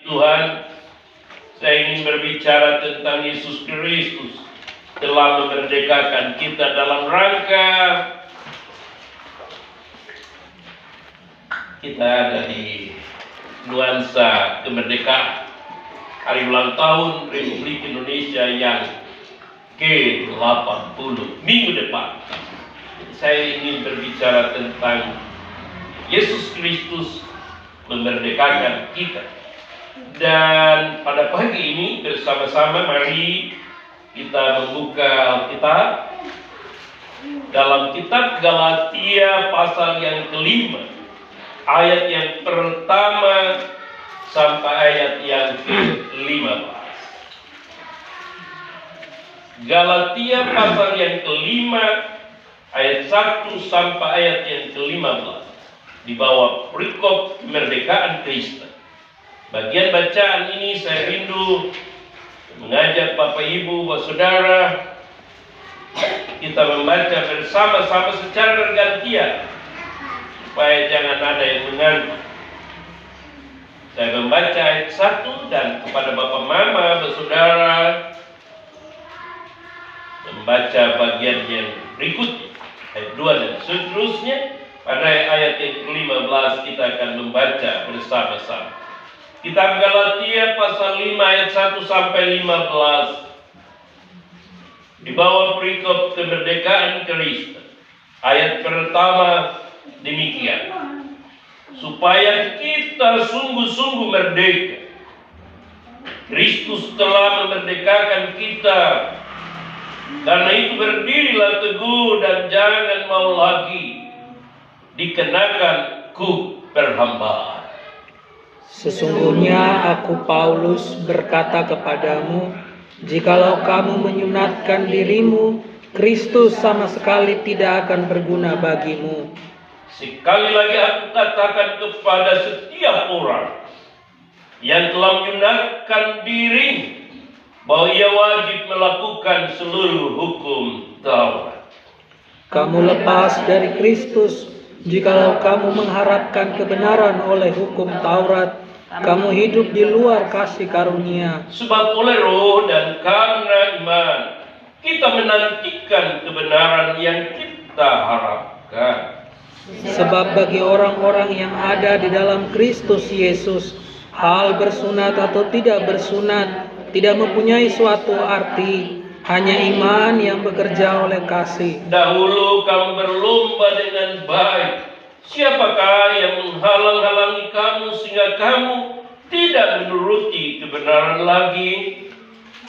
Tuhan, saya ingin berbicara tentang Yesus Kristus telah memerdekakan kita dalam rangka kita ada di nuansa kemerdekaan, hari ulang tahun Republik Indonesia yang ke-80 minggu depan. Saya ingin berbicara tentang Yesus Kristus memerdekakan kita. Dan pada pagi ini bersama-sama mari kita membuka Alkitab dalam kitab Galatia pasal yang kelima, ayat yang pertama sampai ayat yang ke-15. Galatia pasal yang kelima, ayat 1 sampai ayat yang ke-15, di bawah perikop kemerdekaan Kristen. Bagian bacaan ini saya rindu mengajak Bapak Ibu, Bapak Saudara, kita membaca bersama-sama secara bergantian, supaya jangan ada yang mengantuk. Saya membaca ayat 1 dan kepada Bapak Mama, Bapak Saudara, membaca bagian yang berikutnya, ayat 2 dan seterusnya. Pada ayat yang ke-15 kita akan membaca bersama-sama. Kitab Galatia pasal 5 ayat 1 sampai 15. Di bawah perikop kemerdekaan Kristen. Ayat pertama demikian. Supaya kita sungguh-sungguh merdeka. Kristus telah memerdekakan kita. Karena itu berdirilah teguh dan jangan mau lagi dikenakan kuk perhambaan. Sesungguhnya aku Paulus berkata kepadamu, jikalau kamu menyunatkan dirimu, Kristus sama sekali tidak akan berguna bagimu. Sekali lagi aku katakan kepada setiap orang yang telah menyunatkan diri, bahwa ia wajib melakukan seluruh hukum Taurat. Kamu lepas dari Kristus, jikalau kamu mengharapkan kebenaran oleh hukum Taurat, kamu hidup di luar kasih karunia. Sebab oleh roh dan karena iman, kita menantikan kebenaran yang kita harapkan. Sebab bagi orang-orang yang ada di dalam Kristus Yesus, hal bersunat atau tidak bersunat tidak mempunyai suatu arti, hanya iman yang bekerja oleh kasih. Dahulu kamu berlomba dengan baik. Siapakah yang menghalang-halangi kamu sehingga kamu tidak menuruti kebenaran lagi?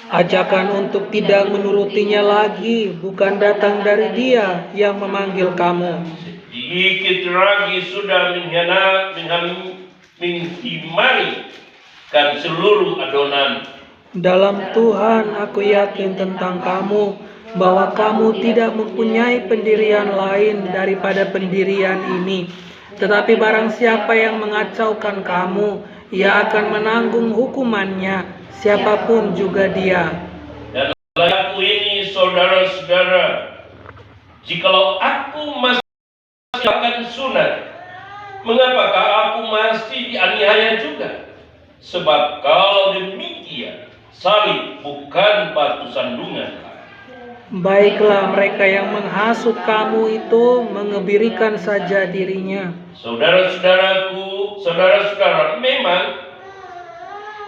Ajakan untuk tidak menurutinya lagi bukan datang dari Dia yang memanggil kamu. Sedikit lagi sudah menghimarikan seluruh adonan. Dalam Tuhan aku yakin tentang kamu, bahwa kamu tidak mempunyai pendirian lain daripada pendirian ini. Tetapi barang siapa yang mengacaukan kamu, ia akan menanggung hukumannya, siapapun juga dia. Dan aku ini, saudara-saudara, jikalau aku masih akan sunat, mengapakah aku masih dianiaya juga? Sebab kalau demikian, salib bukan batu sandungan. Baiklah, mereka yang menghasut kamu itu mengebirikan saja dirinya. Saudara-saudaraku, saudara-saudara, memang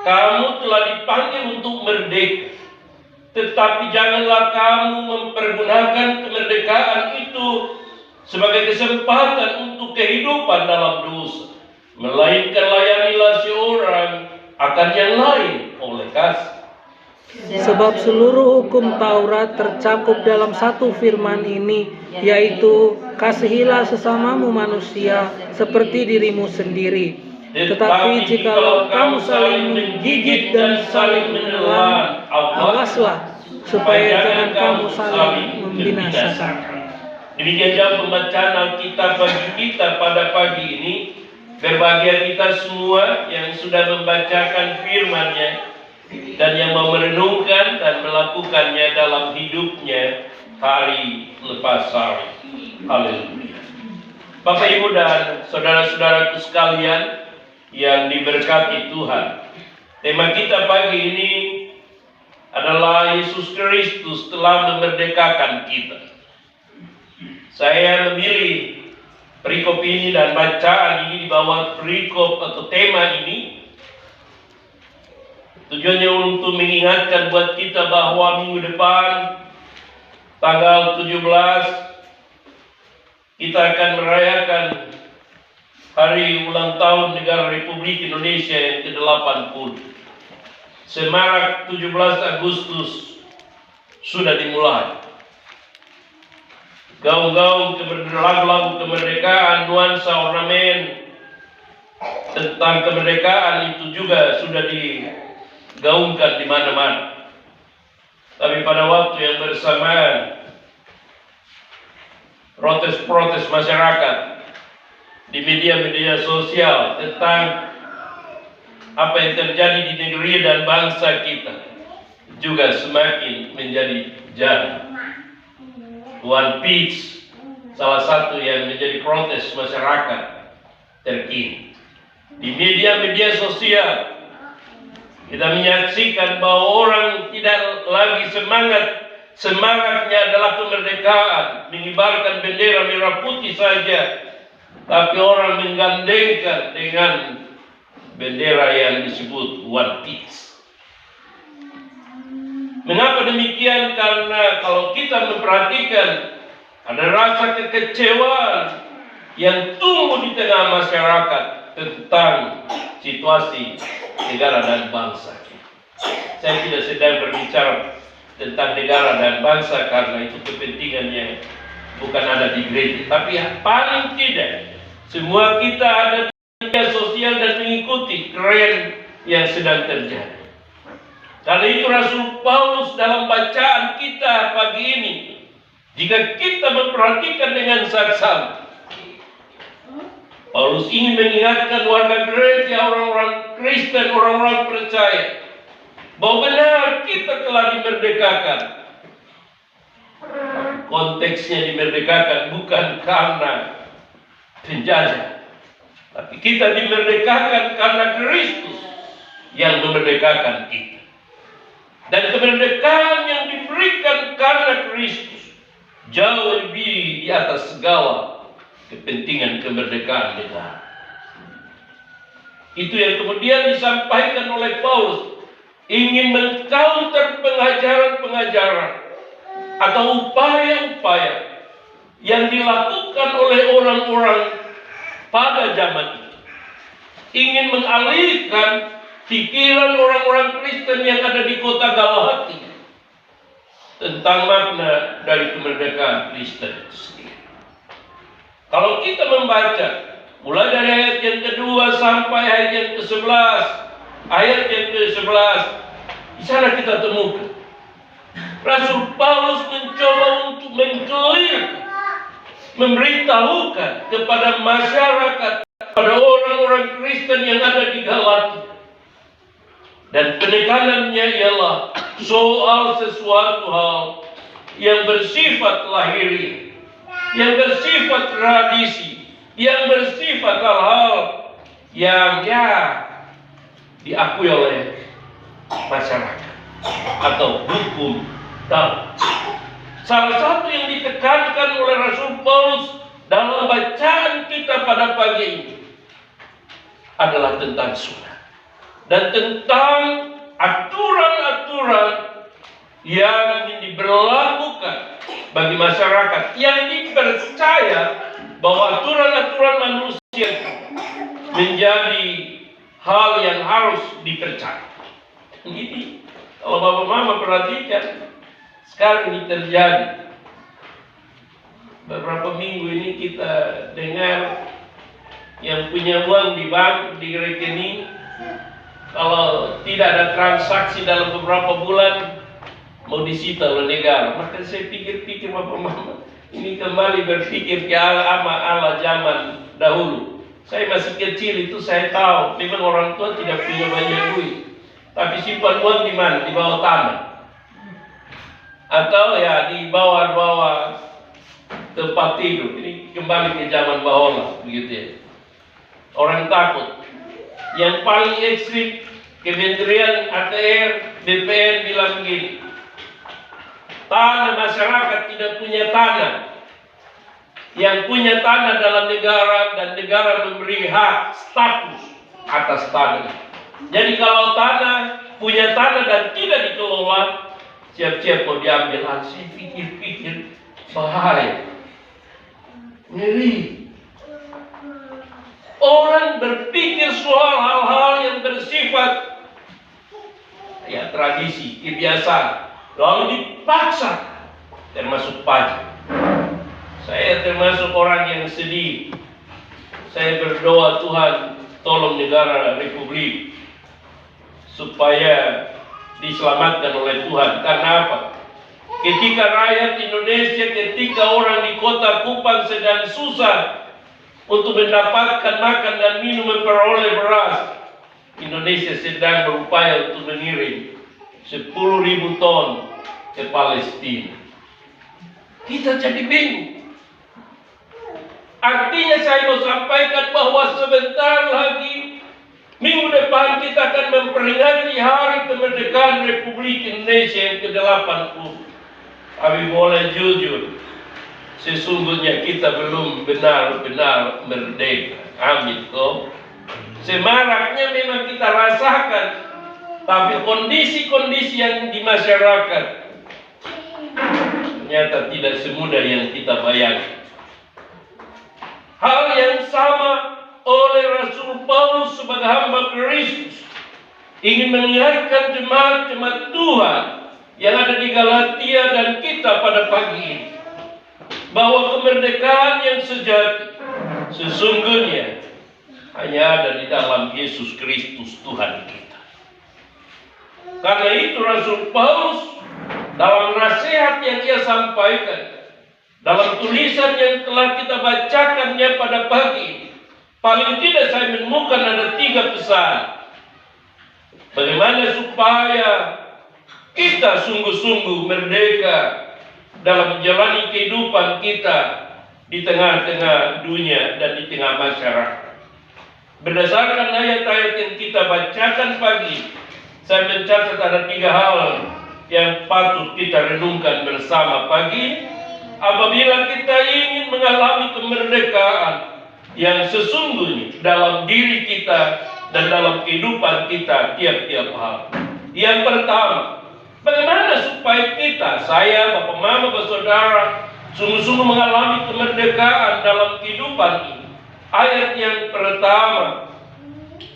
kamu telah dipanggil untuk merdeka. Tetapi janganlah kamu mempergunakan kemerdekaan itu sebagai kesempatan untuk kehidupan dalam dosa. Melainkan layanilah seorang akan yang lain oleh kasih. Sebab seluruh hukum Taurat tercakup dalam satu firman ini, yaitu kasihilah sesamamu manusia seperti dirimu sendiri. Tetapi jikalau kamu saling menggigit dan saling menelan, awaslah supaya jangan kamu saling membinasakan. Demikian jauh pembacaan Alkitab bagi kita pada pagi ini. Berbahagia kita semua yang sudah membacakan firman-Nya dan yang mau merenungkan dan melakukannya dalam hidupnya hari lepas hari. Haleluya. Bapak, Ibu, dan saudara-saudaraku sekalian yang diberkati Tuhan, Tema kita pagi ini adalah Yesus Kristus telah memerdekakan kita. Saya memilih perikop ini dan bacaan ini di bawah perikop atau tema ini. Tujuannya untuk mengingatkan buat kita bahwa minggu depan tanggal 17 kita akan merayakan hari ulang tahun Negara Republik Indonesia yang ke-80. Semarak 17 Agustus sudah dimulai. Gaung-gaung lagu-lagu kemerdekaan, nuansa ornamen tentang kemerdekaan itu juga sudah digaungkan di mana-mana. Tapi pada waktu yang bersamaan, protes-protes masyarakat di media-media sosial tentang apa yang terjadi di negeri dan bangsa kita juga semakin menjadi jarang. One Piece salah satu yang menjadi protes masyarakat terkini. Di media-media sosial kita menyaksikan bahwa orang tidak lagi semangatnya adalah kemerdekaan, mengibarkan bendera merah putih saja, tapi orang menggandengkan dengan bendera yang disebut One Piece. Mengapa demikian? Karena kalau kita memperhatikan ada rasa kekecewaan yang tumbuh di tengah masyarakat tentang situasi negara dan bangsa. Saya tidak sedang berbicara tentang negara dan bangsa karena itu kepentingannya bukan ada di gereja. Tapi paling tidak semua kita ada di media sosial dan mengikuti tren yang sedang terjadi. Karena itu Rasul Paulus dalam bacaan kita pagi ini, jika kita memperhatikan dengan saksama, Paulus ingin mengingatkan warga gereja, orang-orang Kristen, orang-orang percaya, bahwa benar kita telah dimerdekakan. Konteksnya dimerdekakan bukan karena penjajah, tapi kita dimerdekakan karena Kristus yang memerdekakan kita. Dan kemerdekaan yang diberikan karena Kristus jauh lebih di atas segala kepentingan kemerdekaan negara. Itu yang kemudian disampaikan oleh Paulus, ingin mengcounter pengajaran-pengajaran atau upaya-upaya yang dilakukan oleh orang-orang pada zaman itu. Ingin mengalihkan pikiran orang-orang Kristen yang ada di kota Galahati tentang makna dari kemerdekaan Kristen itu sendiri. Kalau kita membaca mulai dari ayat yang kedua sampai ayat yang ke-11, ayat yang ke-11, di sana kita temukan Rasul Paulus mencoba untuk mengclear, memberitahukan kepada masyarakat, pada orang-orang Kristen yang ada di Galatia. Dan penekanannya ialah soal sesuatu hal yang bersifat lahiriah, yang bersifat tradisi, yang bersifat hal-hal yang diakui oleh masyarakat atau hukum Taurat. Salah satu yang ditekankan oleh Rasul Paulus dalam bacaan kita pada pagi ini adalah tentang sunat dan tentang aturan-aturan yang diberlakukan bagi masyarakat yang dipercaya bahwa aturan-aturan manusia menjadi hal yang harus dipercaya. Ini kalau Bapak Mama perhatikan, sekarang ini terjadi. Beberapa minggu ini kita dengar yang punya uang di bank, di rekening, kalau tidak ada transaksi dalam beberapa bulan mau disita oleh negara. Maka saya pikir-pikir Bapak Mama, ini kembali berpikir ke ala zaman dahulu. Saya masih kecil itu saya tahu memang orang tua tidak punya banyak duit, tapi simpan uang di mana? Di bawah tanah, atau ya di bawah tempat tidur. Ini kembali ke zaman bahola, begitu ya. Orang takut. Yang paling ekstrim Kementerian ATR, BPN bilang gini, tanah masyarakat tidak punya tanah. Yang punya tanah dalam negara, dan negara memberi hak status atas tanah. Jadi kalau punya tanah dan tidak dikelola, siap-siap mau diambil. Saya pikir-pikir bahaya, ngeri. Orang berpikir soal hal-hal yang bersifat tradisi, kebiasaan, lalu dipaksa, termasuk pajak. Saya termasuk orang yang sedih. Saya berdoa, Tuhan tolong negara Republik supaya diselamatkan oleh Tuhan. Karena apa? Ketika rakyat Indonesia, ketika orang di kota Kupang sedang susah untuk mendapatkan makan dan minum, memperoleh beras, Indonesia sedang berupaya untuk mengirim 10.000 ton ke Palestina. Kita jadi bingung. Artinya saya mau sampaikan bahwa sebentar lagi, minggu depan kita akan memperingati hari kemerdekaan Republik Indonesia yang ke-80. Tapi boleh jujur, sesungguhnya kita belum benar-benar merdeka. Amin kok. Semaraknya memang kita rasakan, tapi kondisi-kondisi yang di masyarakat ternyata tidak semudah yang kita bayangkan. Hal yang sama oleh Rasul Paulus sebagai hamba Kristus ingin mengingatkan jemaat-jemaat Tuhan yang ada di Galatia dan kita pada pagi ini, bahwa kemerdekaan yang sejati sesungguhnya hanya ada di dalam Yesus Kristus Tuhan kita. Karena itu Rasul Paulus dalam nasihat yang ia sampaikan, dalam tulisan yang telah kita bacakannya pada pagi ini, paling tidak saya menemukan ada 3 pesan. Bagaimana supaya kita sungguh-sungguh merdeka dalam menjalani kehidupan kita di tengah-tengah dunia dan di tengah masyarakat. Berdasarkan ayat-ayat yang kita bacakan pagi, saya mencatat ada 3 hal yang patut kita renungkan bersama pagi. Apabila kita ingin mengalami kemerdekaan yang sesungguhnya dalam diri kita dan dalam kehidupan kita tiap-tiap hari. Yang pertama, bagaimana supaya kita, saya, Bapak, Mama, Bapak, Saudara, sungguh-sungguh mengalami kemerdekaan dalam kehidupan ini. Ayat yang pertama,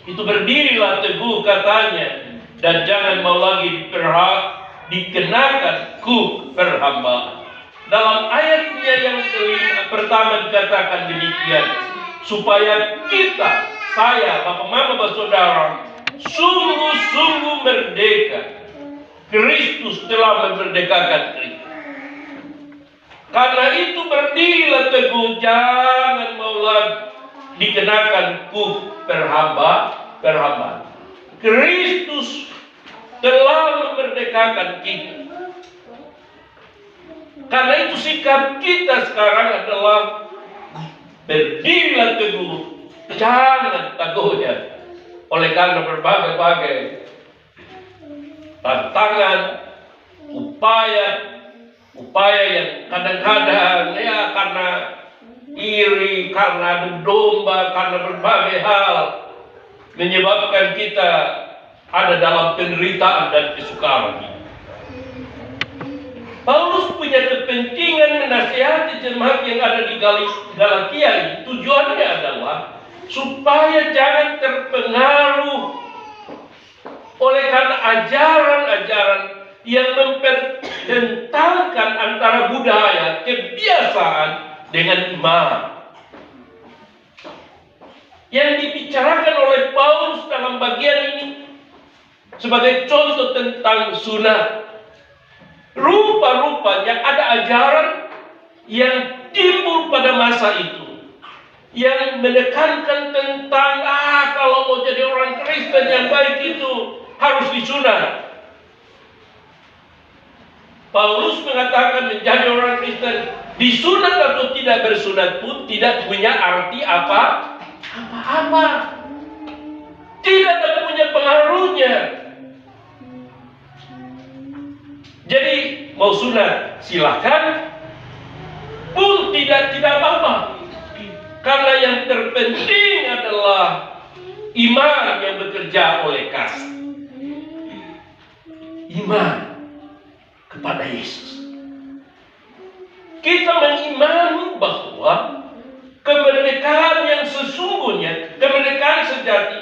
itu berdirilah teguh katanya, dan jangan mau lagi dikenakan perhambaan. Dalam ayatnya yang pertama dikatakan demikian, supaya kita, saya, Bapak, Mama, Bapak, Saudara, sungguh-sungguh merdeka. Kristus telah memerdekakan kita. Karena itu berdirilah teguh, jangan mau lagi dikenakan perhambaan. Kristus telah memerdekakan kita. Karena itu sikap kita sekarang adalah berdirilah teguh, jangan takutnya oleh karena berbagai-bagai tantangan, upaya yang kadang-kadang karena iri, karena adu domba, karena berbagai hal menyebabkan kita ada dalam penderitaan dan kesukaran. Paulus punya kepentingan menasihati jemaat yang ada di Galatia ini. Tujuannya adalah supaya jangan terpengaruh oleh karena ajaran-ajaran yang mempertentangkan antara budaya, kebiasaan dengan iman. Yang dibicarakan oleh Paulus dalam bagian ini sebagai contoh tentang sunnah. Rupa-rupanya ada ajaran yang timbul pada masa itu yang menekankan tentang kalau mau jadi orang Kristen yang baik itu harus disunat. Paulus mengatakan menjadi orang Kristen disunat atau tidak bersunat pun tidak punya arti apa-apa. Tidak ada punya pengaruhnya seluruhnya. Jadi mau sunat silakan, pun tidak apa-apa. Karena yang terpenting adalah iman yang bekerja oleh kasih. Iman kepada Yesus. Kita mengimani bahwa kemerdekaan yang sesungguhnya, kemerdekaan sejati,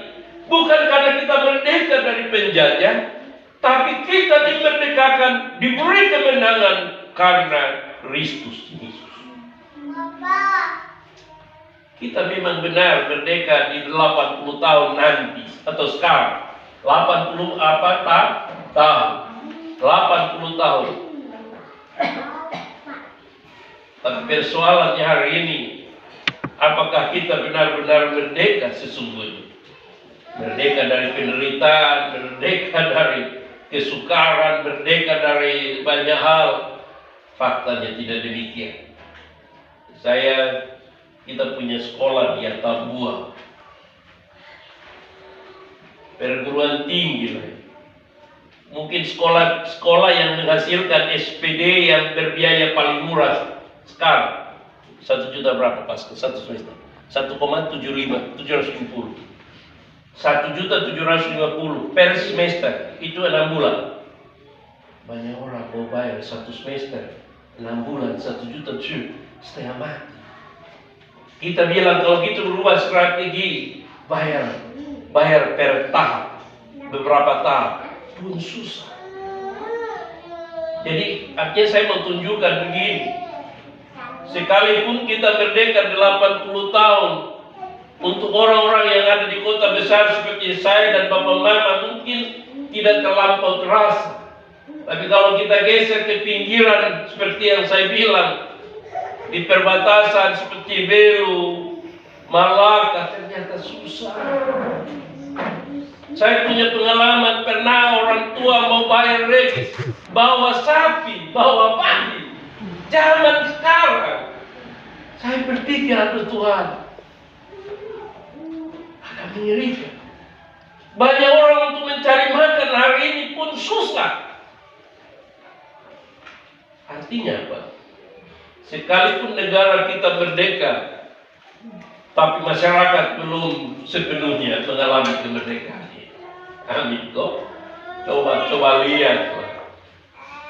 bukan karena kita merdeka dari penjajah, tapi kita dimerdekakan, diberi kemenangan karena Kristus Yesus. Kita memang benar merdeka di 80 tahun nanti atau sekarang. 80 tahun. 80 tahun. Tapi persoalannya hari ini, apakah kita benar-benar merdeka sesungguhnya? Merdeka dari penderitaan, merdeka dari kesukaran, merdeka dari banyak hal. Faktanya tidak demikian. Kita punya sekolah di Atambua, perguruan tinggi lah. Mungkin sekolah yang menghasilkan SPD yang berbiaya paling murah sekarang 1 juta berapa pas ke satu semester? 1,750 per semester, itu 6 bulan. Banyak orang mau bayar 1 semester 6 bulan 1 juta setengah mati. Kita bilang kalau gitu berubah strategi, bayar per tahap, beberapa tahap pun susah. Jadi akhirnya saya mau tunjukkan begini, sekalipun kita merdeka 80 tahun, untuk orang-orang yang ada di kota besar seperti saya dan Bapak Mama mungkin tidak terlampau terasa. Tapi kalau kita geser ke pinggiran seperti yang saya bilang, di perbatasan seperti Belu, Malaka, ternyata susah. Saya punya pengalaman, pernah orang tua mau bayar regis, bawa sapi, bawa babi. Zaman sekarang, saya berpikir, aduh Tuhan, agak mengerikan. Banyak orang untuk mencari makan hari ini pun susah. Artinya apa? Sekalipun negara kita merdeka, tapi masyarakat belum sepenuhnya mengalami kemerdekaan. Amin kok. Coba lihat.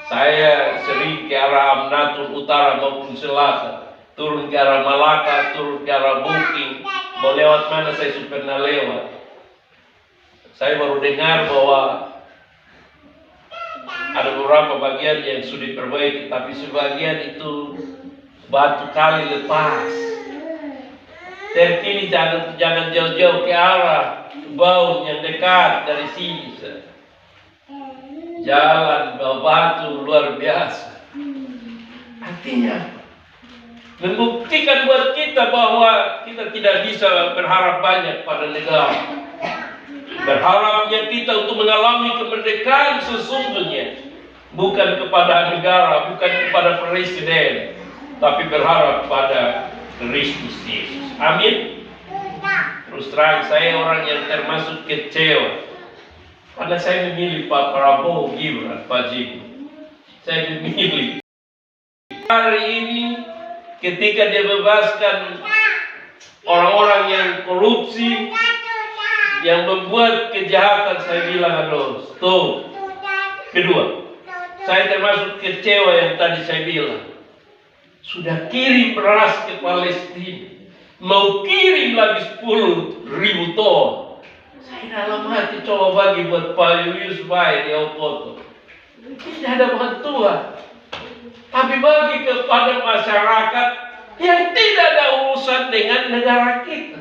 Saya sering ke arah Amnatul Utara maupun Selatan, turun ke arah Malaka, turun ke arah Bukit. Mau lewat mana saya sudah pernah lewat. Saya baru dengar bahwa ada beberapa bagian yang sudah diperbaiki, tapi sebagian itu batu kali lepas. Terkini jangan jauh-jauh ke arah Baun yang dekat dari sini. Jalan bawa batu luar biasa. Artinya membuktikan buat kita bahwa kita tidak bisa berharap banyak pada negara. Berharapnya kita untuk mengalami kemerdekaan sesungguhnya bukan kepada negara, bukan kepada presiden, tapi berharap pada Kristus Yesus. Amin. Terus terang saya orang yang termasuk kecewa karena saya memilih Pak Prabowo Gibran, Pak Jiko. Saya memilih hari ini ketika dia bebaskan orang-orang yang korupsi, yang membuat kejahatan, saya bilang aduh, stop. Kedua, saya termasuk kecewa yang tadi saya bilang. Sudah kirim beras ke Palestina, mau kirim lagi 10.000 ton. Saya dalam hati coba bagi buat Pak Julius Baik di Opoto. Tidak ada bantuan, tapi bagi kepada masyarakat yang tidak ada urusan dengan negara kita.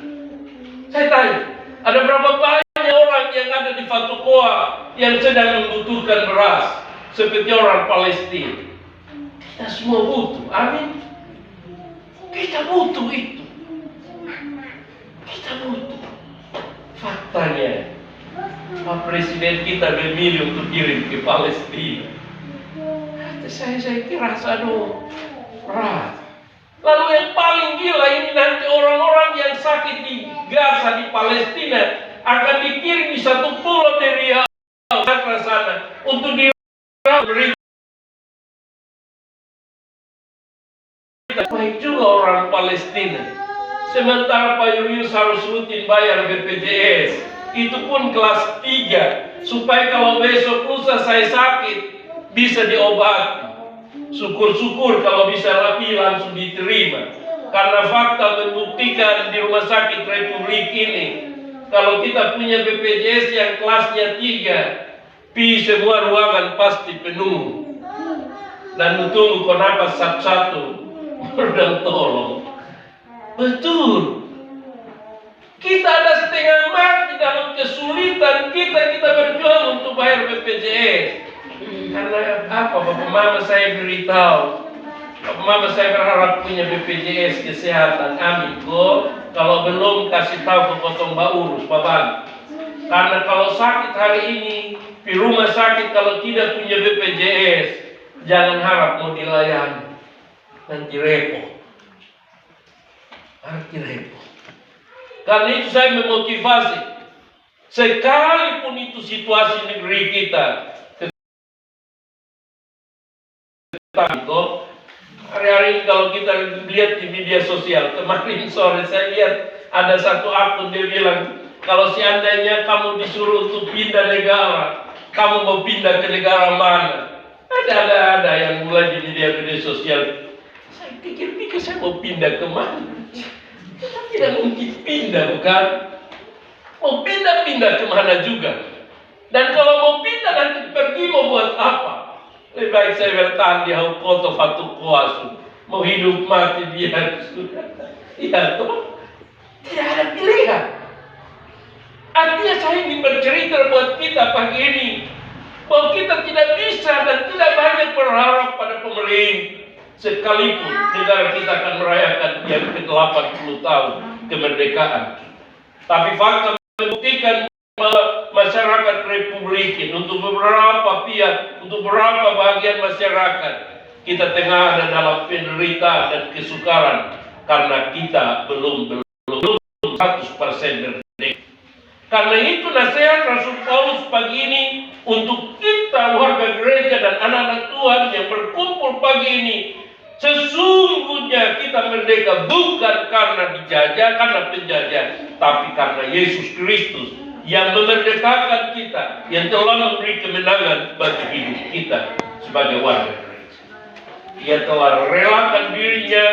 Saya tanya, ada berapa banyak orang yang ada di Fatukoa yang sedang membutuhkan beras seperti orang Palestina? Kita semua butuh, amin. Kita butuh itu. Kita butuh. Faktanya, Pak Presiden kita memilih untuk kirim ke Palestina. Saya kira aduh, berat. Lalu yang paling gila ini nanti orang-orang yang sakit di Gaza, di Palestina akan dikirim di satu pulau dari Palestina. Sementara Pak Julius harus rutin bayar BPJS. Itu pun kelas 3. Supaya kalau besok lusa saya sakit, bisa diobati. Syukur-syukur kalau bisa lebih langsung diterima. Karena fakta membuktikan di rumah sakit Republik ini, kalau kita punya BPJS yang kelasnya 3, semua ruangan pasti penuh. Dan tunggu kenapa satu-satu berdang tolong. Betul. Kita ada setengah mati dalam kesulitan kita berjuang untuk bayar BPJS. Karena apa? Bapak Mama saya beritahu. Bapak Mama saya berharap punya BPJS kesehatan. Amin kok. Kalau belum kasih tahu ke potong urus Bapak. Karena kalau sakit hari ini di rumah sakit kalau tidak punya BPJS, jangan harap mau dilayani. Nanti repot. Nanti repot. Karena itu saya memotivasi. Sekalipun itu situasi negeri kita, hari-hari ini kalau kita lihat di media sosial, kemarin sore saya lihat ada satu akun dia bilang, kalau seandainya kamu disuruh untuk pindah negara, kamu mau pindah ke negara mana? Ada yang mulai di media sosial. Saya pikir-pikir saya mau pindah ke mana? Kita tidak mungkin pindah, bukan? Mau pindah kemana juga. Dan kalau mau pindah nanti pergi mau buat apa? Lebih baik saya bertahan di Haukoto Fatu Kuasu. Mau hidup mati dia sudah. Iya toh? Tidak ada pilihan. Artinya saya ingin bercerita buat kita pagi ini, bahwa kita tidak bisa dan tidak banyak berharap pada pemerintah. Sekalipun negara kita akan merayakan yang ke-80 tahun kemerdekaan. Tapi fakta membuktikan bahwa masyarakat Republik ini untuk beberapa pihak, untuk beberapa bagian masyarakat, kita tengah ada dalam penderitaan dan kesukaran karena kita belum 100% merdeka. Karena itu nasihat Rasul Paulus pagi ini untuk kita warga gereja dan anak-anak Tuhan yang berkumpul pagi ini, sesungguhnya kita merdeka bukan karena dijajah, karena penjajah, tapi karena Yesus Kristus yang memerdekakan kita, yang telah memberi kemenangan bagi hidup kita sebagai warga gereja. Ia telah relakan dirinya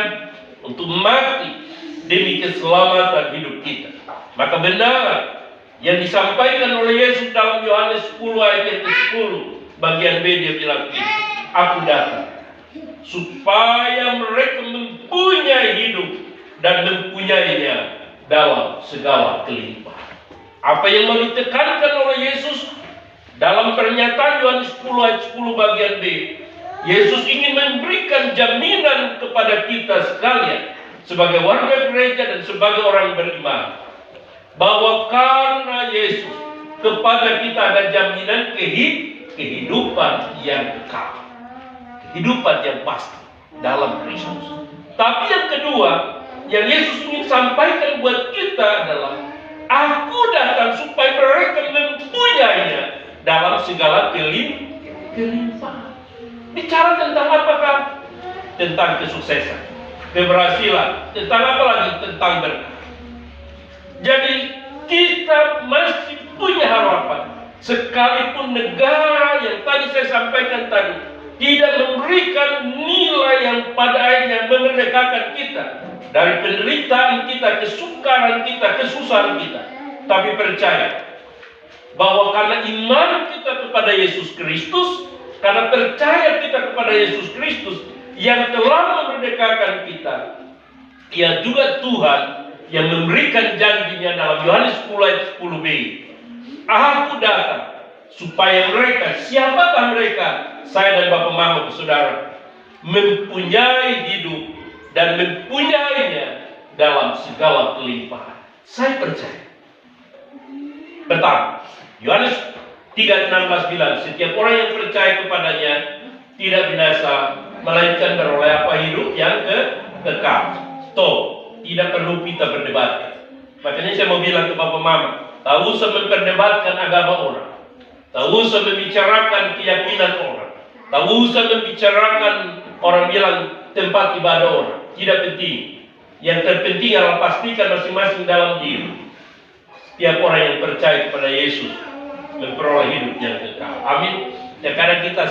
untuk mati demi keselamatan hidup kita. Maka benar yang disampaikan oleh Yesus dalam Yohanes 10 ayat yang ke-10 bagian B dia bilang ini, aku datang supaya mereka mempunyai hidup dan mempunyainya dalam segala kelimpahan. Apa yang mau ditekankan oleh Yesus dalam pernyataan Yohanes 10 ayat 10 bagian B, Yesus ingin memberikan jaminan kepada kita sekalian sebagai warga gereja dan sebagai orang beriman, bahwa karena Yesus kepada kita ada jaminan kehidupan yang kekal, kehidupan yang pasti dalam Kristus. Tapi yang kedua yang Yesus ingin sampaikan buat kita adalah, aku datang supaya mereka mempunyainya dalam segala kelimpahan. Bicara tentang apakah? Tentang kesuksesan, keberhasilan, tentang apa lagi? Tentang berkat. Jadi kita masih punya harapan. Sekalipun negara yang tadi saya sampaikan tadi tidak memberikan nilai yang pada akhirnya memerdekakan kita dari penderitaan kita, kesukaran kita, kesusahan kita, tapi percaya bahwa karena iman kita kepada Yesus Kristus, karena percaya kita kepada Yesus Kristus yang telah memerdekakan kita, Ia juga Tuhan yang memberikan janjinya dalam Yohanes 10 ayat 10b. Aku datang supaya mereka, siapakah mereka? Saya dan Bapak Mama Saudara, mempunyai hidup dan mempunyainya dalam segala kelimpahan. Saya percaya. Betul. Yohanes 3:16 bilang, setiap orang yang percaya kepadanya tidak binasa, melainkan beroleh apa? Hidup yang kekal. Tidak perlu kita berdebat. Makanya saya mau bilang ke Bapak Mama, tak usah memperdebatkan agama orang, tak usah membicarakan keyakinan orang, tak usah membicarakan orang bilang tempat ibadah orang. Tidak penting. Yang terpenting adalah pastikan masing-masing dalam diri. Setiap orang yang percaya kepada Yesus memperoleh hidup yang kekal. Amin. Ya, karena kita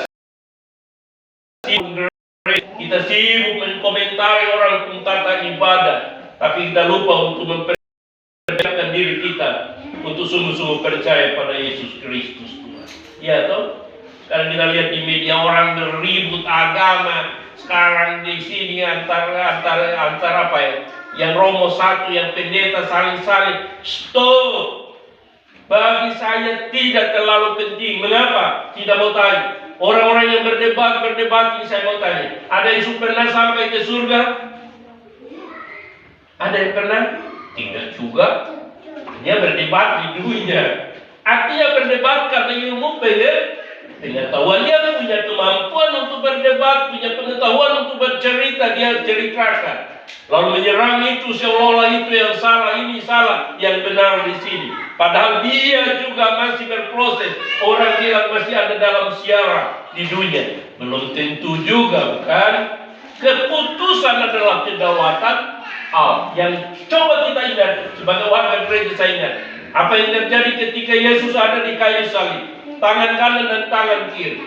sibuk mengomentari orang tentang tata ibadah, tapi kita lupa untuk mempersiapkan diri kita untuk sungguh-sungguh percaya pada Yesus Kristus Tuhan. Ya toh? Sekarang kita lihat di media orang beribut agama. Sekarang di sini antara apa ya? Yang Romo satu, yang pendeta saling-saling. Stop. Bagi saya tidak terlalu penting. Mengapa? Tidak mau tanya. Orang-orang yang berdebat ini saya mau tanya. Ada yang pernah sampai ke surga? Ada yang pernah? Tidak juga. Dia berdebat di dunia. Artinya berdebat karena ilmu pengetahuan. Dia punya kemampuan untuk berdebat, punya pengetahuan untuk bercerita, dia ceritakan. Lalu menyerang itu seolah-olah itu yang salah, ini salah, yang benar di sini. Padahal dia juga masih berproses. Orang bilang masih ada dalam siaran di dunia. Belum tentu juga, bukan? Keputusan adalah kedaulatan Allah. Yang coba kita ingat sebagai warga gereja, saya ingat apa yang terjadi ketika Yesus ada di kayu salib, tangan kanan dan tangan kiri.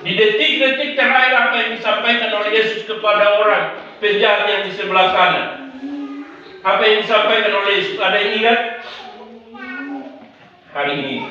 Di detik-detik terakhir apa yang disampaikan oleh Yesus kepada orang penjahat yang di sebelah kanan? Apa yang disampaikan oleh Yesus? Ada yang ingat? Hari ini